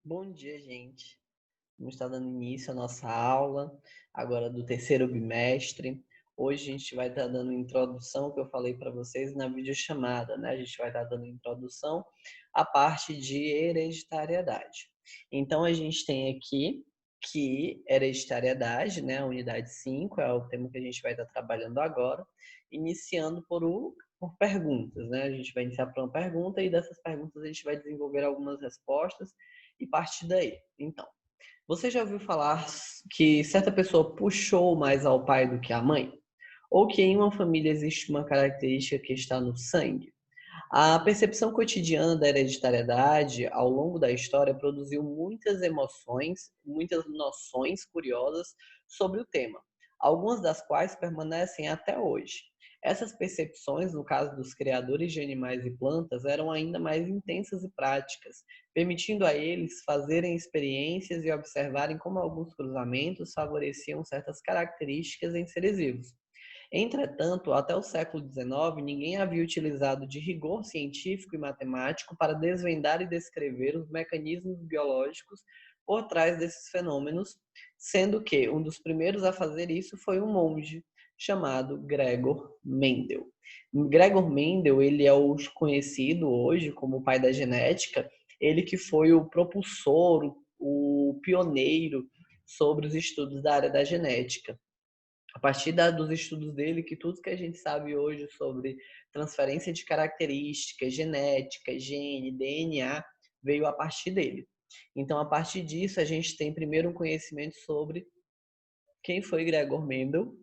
Bom dia, gente. Vamos estar dando início à nossa aula, agora do terceiro bimestre. Hoje a gente vai estar dando introdução, que eu falei para vocês na videochamada, né? A gente vai estar dando introdução à parte de hereditariedade. Então, a gente tem aqui que hereditariedade, né? A unidade 5 é o tema que a gente vai estar trabalhando agora, iniciando por perguntas, né? A gente vai iniciar por uma pergunta e dessas perguntas a gente vai desenvolver algumas respostas e partir daí. Então, você já ouviu falar que certa pessoa puxou mais ao pai do que à mãe? Ou que em uma família existe uma característica que está no sangue? A percepção cotidiana da hereditariedade ao longo da história produziu muitas emoções, muitas noções curiosas sobre o tema, algumas das quais permanecem até hoje. Essas percepções, no caso dos criadores de animais e plantas, eram ainda mais intensas e práticas, permitindo a eles fazerem experiências e observarem como alguns cruzamentos favoreciam certas características em seres vivos. Entretanto, até o século XIX, ninguém havia utilizado de rigor científico e matemático para desvendar e descrever os mecanismos biológicos por trás desses fenômenos, sendo que um dos primeiros a fazer isso foi um monge chamado Gregor Mendel. Gregor Mendel, ele é o conhecido hoje como o pai da genética, ele que foi o propulsor, o pioneiro sobre os estudos da área da genética. A partir dos estudos dele, que tudo que a gente sabe hoje sobre transferência de características, genética, gene, DNA, veio a partir dele. Então, a partir disso, a gente tem primeiro um conhecimento sobre quem foi Gregor Mendel,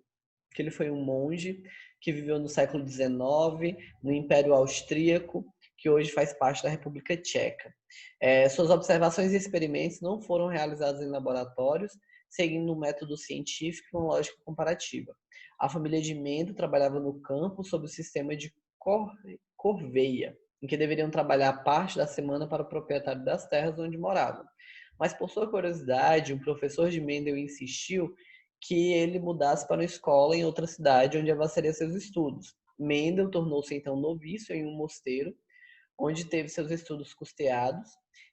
que ele foi um monge que viveu no século XIX, no Império Austríaco, que hoje faz parte da República Tcheca. Suas observações e experimentos não foram realizados em laboratórios, seguindo um método científico e uma lógica comparativa. A família de Mendel trabalhava no campo sob o sistema de corveia, em que deveriam trabalhar parte da semana para o proprietário das terras onde moravam. Mas, por sua curiosidade, um professor de Mendel insistiu que ele mudasse para uma escola em outra cidade onde avançaria seus estudos. Mendel tornou-se então noviço em um mosteiro, onde teve seus estudos custeados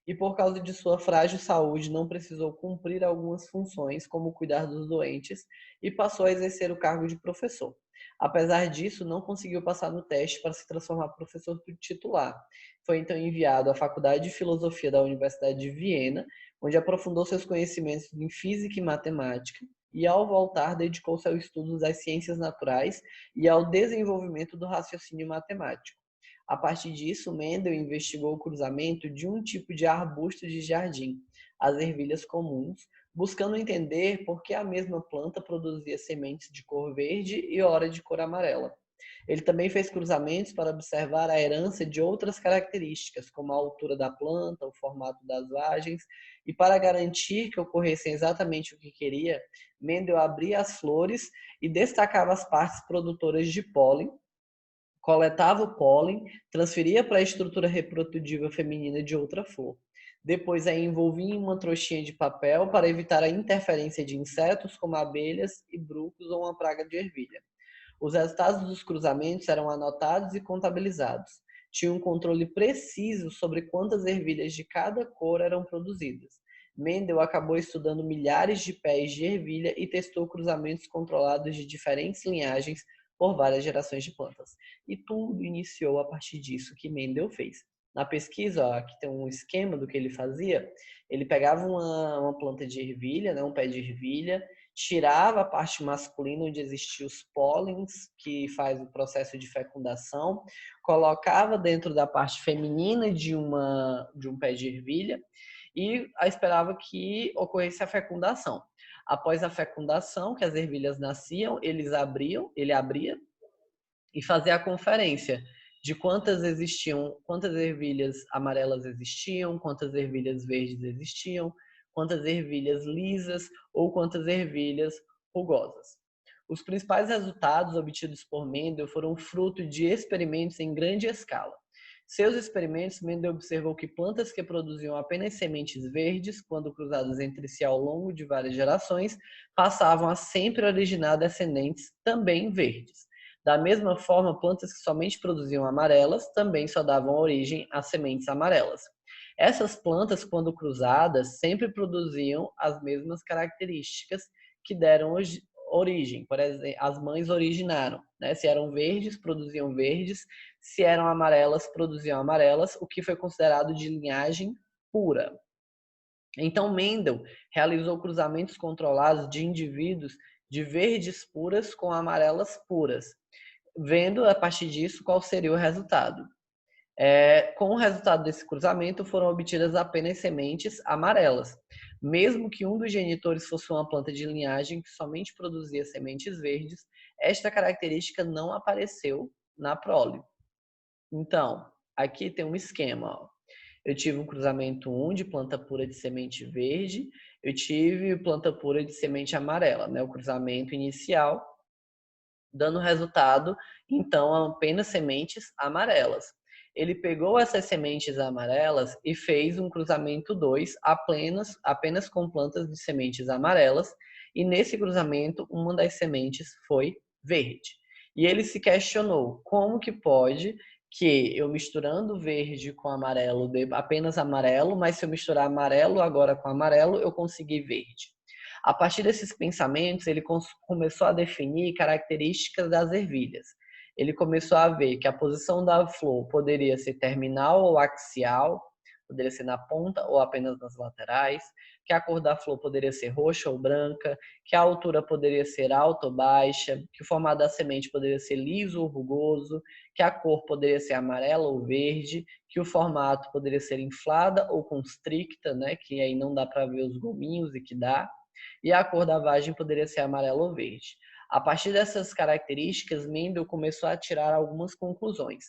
e, por causa de sua frágil saúde, não precisou cumprir algumas funções, como cuidar dos doentes, e passou a exercer o cargo de professor. Apesar disso, não conseguiu passar no teste para se transformar em professor titular. Foi então enviado à Faculdade de Filosofia da Universidade de Viena, onde aprofundou seus conhecimentos em física e matemática, e ao voltar dedicou-se ao estudo das ciências naturais e ao desenvolvimento do raciocínio matemático. A partir disso, Mendel investigou o cruzamento de um tipo de arbusto de jardim, as ervilhas comuns, buscando entender por que a mesma planta produzia sementes de cor verde e ora de cor amarela. Ele também fez cruzamentos para observar a herança de outras características, como a altura da planta, o formato das vagens, e para garantir que ocorresse exatamente o que queria, Mendel abria as flores e destacava as partes produtoras de pólen, coletava o pólen, transferia para a estrutura reprodutiva feminina de outra flor. Depois a envolvia em uma trouxinha de papel para evitar a interferência de insetos como abelhas e brucos ou uma praga de ervilha. Os resultados dos cruzamentos eram anotados e contabilizados. Tinha um controle preciso sobre quantas ervilhas de cada cor eram produzidas. Mendel acabou estudando milhares de pés de ervilha e testou cruzamentos controlados de diferentes linhagens por várias gerações de plantas. E tudo iniciou a partir disso que Mendel fez. Na pesquisa, ó, aqui tem um esquema do que ele fazia. Ele pegava uma planta de ervilha, né, um pé de ervilha, tirava a parte masculina onde existiam os pólens, que faz o processo de fecundação, colocava dentro da parte feminina de um pé de ervilha e esperava que ocorresse a fecundação. Após a fecundação, que as ervilhas nasciam, ele abria e fazia a conferência de quantas ervilhas amarelas existiam, quantas ervilhas verdes existiam, quantas ervilhas lisas ou quantas ervilhas rugosas. Os principais resultados obtidos por Mendel foram fruto de experimentos em grande escala. Seus experimentos, Mendel observou que plantas que produziam apenas sementes verdes, quando cruzadas entre si ao longo de várias gerações, passavam a sempre originar descendentes também verdes. Da mesma forma, plantas que somente produziam amarelas também só davam origem a sementes amarelas. Essas plantas, quando cruzadas, sempre produziam as mesmas características que deram origem. Por exemplo, as mães originaram, né? Se eram verdes, produziam verdes, se eram amarelas, produziam amarelas, o que foi considerado de linhagem pura. Então, Mendel realizou cruzamentos controlados de indivíduos de verdes puras com amarelas puras, vendo a partir disso qual seria o resultado. Com o resultado desse cruzamento, foram obtidas apenas sementes amarelas, mesmo que um dos genitores fosse uma planta de linhagem que somente produzia sementes verdes. Esta característica não apareceu na prole. Então, aqui tem um esquema. Ó. Eu tive um cruzamento 1 de planta pura de semente verde, eu tive planta pura de semente amarela, né? O cruzamento inicial, dando resultado, então, apenas sementes amarelas. Ele pegou essas sementes amarelas e fez um cruzamento 2 apenas com plantas de sementes amarelas, e nesse cruzamento, uma das sementes foi verde. E ele se questionou, como que pode que eu misturando verde com amarelo, apenas amarelo, mas se eu misturar amarelo agora com amarelo, eu consegui verde. A partir desses pensamentos, ele começou a definir características das ervilhas. Ele começou a ver que a posição da flor poderia ser terminal ou axial, poderia ser na ponta ou apenas nas laterais, que a cor da flor poderia ser roxa ou branca, que a altura poderia ser alta ou baixa, que o formato da semente poderia ser liso ou rugoso, que a cor poderia ser amarela ou verde, que o formato poderia ser inflada ou constricta, né, que aí não dá para ver os gominhos e que dá, e a cor da vagem poderia ser amarela ou verde. A partir dessas características, Mendel começou a tirar algumas conclusões.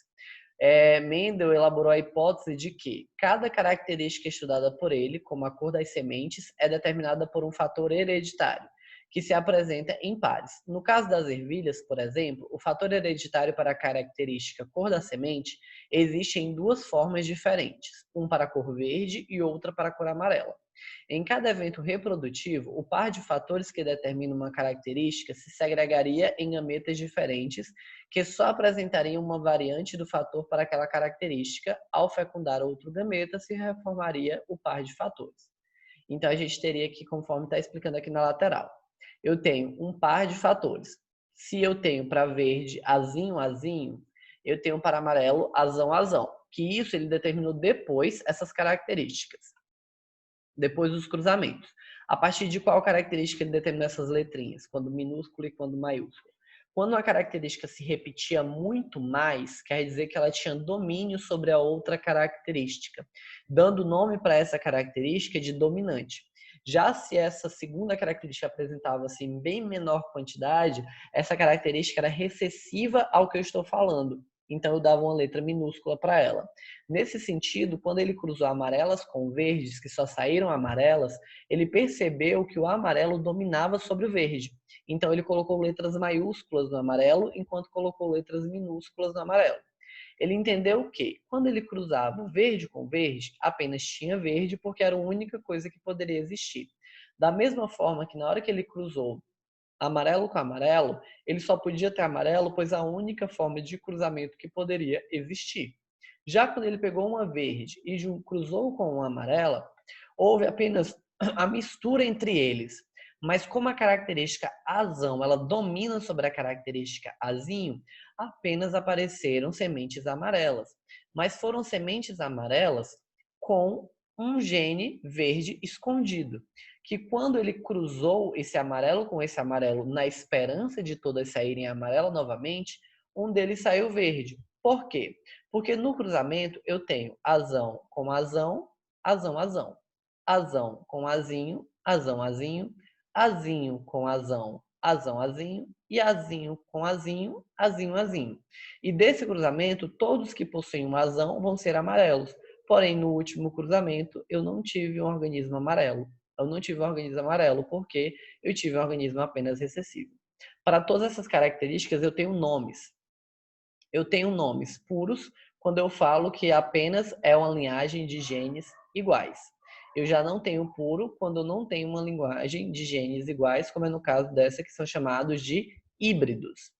Mendel elaborou a hipótese de que cada característica estudada por ele, como a cor das sementes, é determinada por um fator hereditário, que se apresenta em pares. No caso das ervilhas, por exemplo, o fator hereditário para a característica cor da semente existe em duas formas diferentes, um para a cor verde e outra para a cor amarela. Em cada evento reprodutivo, o par de fatores que determina uma característica se segregaria em gametas diferentes, que só apresentariam uma variante do fator para aquela característica. Ao fecundar outro gameta, se reformaria o par de fatores. Então, a gente teria aqui, conforme está explicando aqui na lateral, eu tenho um par de fatores. Se eu tenho para verde azinho, azinho, eu tenho para amarelo azão, azão. Que isso ele determinou depois essas características. Depois dos cruzamentos. A partir de qual característica ele determina essas letrinhas? Quando minúsculo e quando maiúsculo. Quando uma característica se repetia muito mais, quer dizer que ela tinha domínio sobre a outra característica, dando nome para essa característica de dominante. Já se essa segunda característica apresentava-se em bem menor quantidade, essa característica era recessiva ao que eu estou falando. Então, eu dava uma letra minúscula para ela. Nesse sentido, quando ele cruzou amarelas com verdes, que só saíram amarelas, ele percebeu que o amarelo dominava sobre o verde. Então, ele colocou letras maiúsculas no amarelo, enquanto colocou letras minúsculas no amarelo. Ele entendeu que, quando ele cruzava verde com verde, apenas tinha verde, porque era a única coisa que poderia existir. Da mesma forma que, na hora que ele cruzou amarelo com amarelo, ele só podia ter amarelo, pois a única forma de cruzamento que poderia existir. Já quando ele pegou uma verde e cruzou com uma amarela, houve apenas a mistura entre eles. Mas como a característica azão, ela domina sobre a característica azinho, apenas apareceram sementes amarelas. Mas foram sementes amarelas com um gene verde escondido, que quando ele cruzou esse amarelo com esse amarelo, na esperança de todas saírem amarelo novamente, um deles saiu verde. Por quê? Porque no cruzamento eu tenho azão com azão, azão, azão. Azão com azinho, azão, azinho. Azinho com azão, azão, azinho. E azinho com azinho, azinho, azinho. E desse cruzamento, todos que possuem um azão vão ser amarelos. Porém, no último cruzamento, eu não tive um organismo amarelo. Eu não tive um organismo amarelo porque eu tive um organismo apenas recessivo. Para todas essas características, eu tenho nomes. Eu tenho nomes puros quando eu falo que apenas é uma linhagem de genes iguais. Eu já não tenho puro quando eu não tenho uma linguagem de genes iguais, como é no caso dessa que são chamados de híbridos.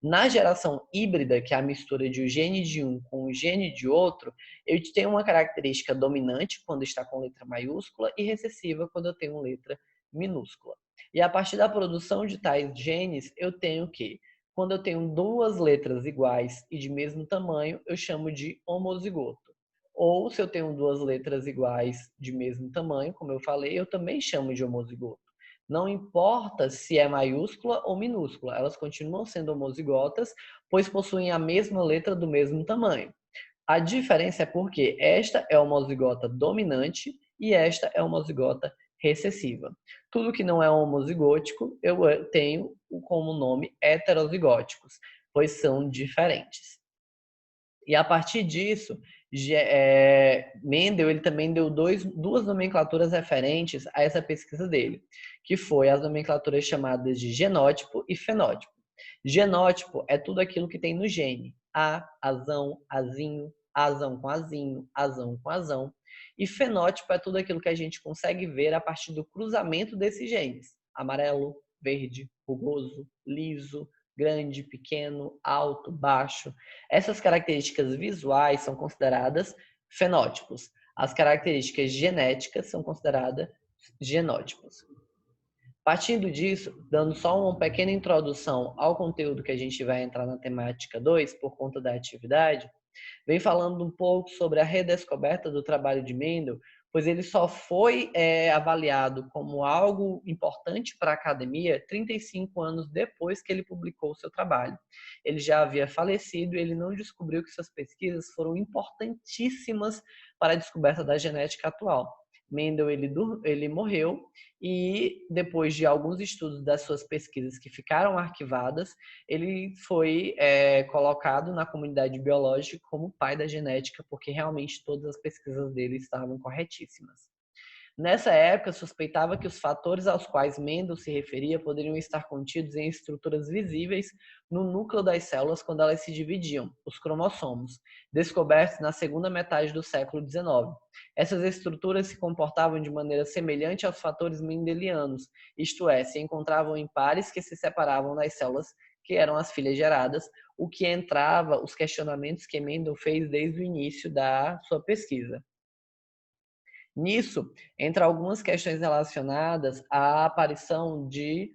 Na geração híbrida, que é a mistura de um gene de um com o gene de outro, eu tenho uma característica dominante quando está com letra maiúscula e recessiva quando eu tenho letra minúscula. E a partir da produção de tais genes, eu tenho que, quando eu tenho duas letras iguais e de mesmo tamanho, eu chamo de homozigoto. Ou se eu tenho duas letras iguais de mesmo tamanho, como eu falei, eu também chamo de homozigoto. Não importa se é maiúscula ou minúscula, elas continuam sendo homozigotas, pois possuem a mesma letra do mesmo tamanho. A diferença é porque esta é homozigota dominante e esta é homozigota recessiva. Tudo que não é homozigótico eu tenho como nome heterozigóticos, pois são diferentes. E a partir disso, Mendel ele também deu duas nomenclaturas referentes a essa pesquisa dele, que foi as nomenclaturas chamadas de genótipo e fenótipo. Genótipo é tudo aquilo que tem no gene. A, azão, azinho, azão com azinho, azão com azão. E fenótipo é tudo aquilo que a gente consegue ver a partir do cruzamento desses genes. Amarelo, verde, rugoso, liso, grande, pequeno, alto, baixo. Essas características visuais são consideradas fenótipos. As características genéticas são consideradas genótipos. Partindo disso, dando só uma pequena introdução ao conteúdo que a gente vai entrar na temática 2, por conta da atividade, vem falando um pouco sobre a redescoberta do trabalho de Mendel, pois ele só foi avaliado como algo importante para a academia 35 anos depois que ele publicou o seu trabalho. Ele já havia falecido e ele não descobriu que suas pesquisas foram importantíssimas para a descoberta da genética atual. Mendel ele morreu e depois de alguns estudos das suas pesquisas que ficaram arquivadas, ele foi colocado na comunidade biológica como pai da genética, porque realmente todas as pesquisas dele estavam corretíssimas. Nessa época, suspeitava que os fatores aos quais Mendel se referia poderiam estar contidos em estruturas visíveis no núcleo das células quando elas se dividiam, os cromossomos, descobertos na segunda metade do século XIX. Essas estruturas se comportavam de maneira semelhante aos fatores mendelianos, isto é, se encontravam em pares que se separavam das células que eram as filhas geradas, o que entrava os questionamentos que Mendel fez desde o início da sua pesquisa. Nisso, entra algumas questões relacionadas à aparição de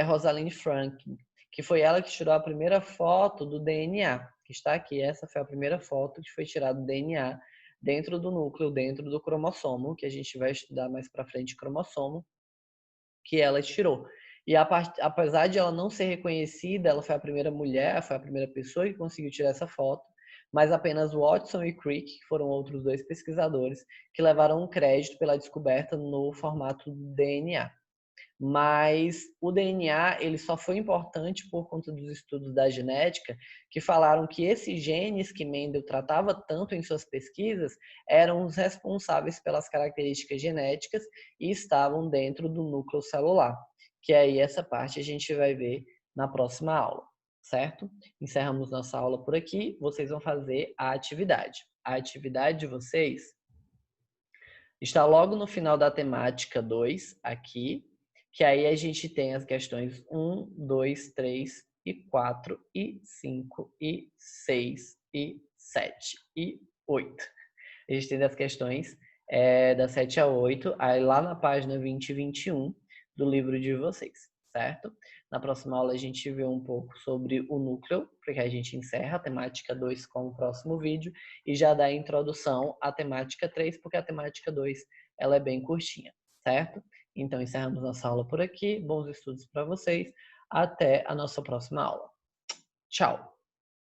Rosalind Franklin, que foi ela que tirou a primeira foto do DNA, que está aqui. Essa foi a primeira foto que foi tirada do DNA dentro do núcleo, dentro do cromossomo, que a gente vai estudar mais para frente, cromossomo, que ela tirou. E apesar de ela não ser reconhecida, ela foi a primeira mulher, foi a primeira pessoa que conseguiu tirar essa foto, mas apenas Watson e Crick, que foram outros dois pesquisadores, que levaram um crédito pela descoberta no formato DNA. Mas o DNA ele só foi importante por conta dos estudos da genética, que falaram que esses genes que Mendel tratava tanto em suas pesquisas eram os responsáveis pelas características genéticas e estavam dentro do núcleo celular, que aí essa parte a gente vai ver na próxima aula, certo? Encerramos nossa aula por aqui, vocês vão fazer a atividade. A atividade de vocês está logo no final da temática 2, aqui, que aí a gente tem as questões 1, 2, 3 e 4 e 5 e 6 e 7 e 8. A gente tem as questões da 7 a 8, aí lá na página 20 e 21 do livro de vocês, certo? Na próxima aula a gente vê um pouco sobre o núcleo, porque a gente encerra a temática 2 com o próximo vídeo e já dá a introdução à temática 3, porque a temática 2 ela é bem curtinha, certo? Então encerramos nossa aula por aqui. Bons estudos para vocês. Até a nossa próxima aula. Tchau!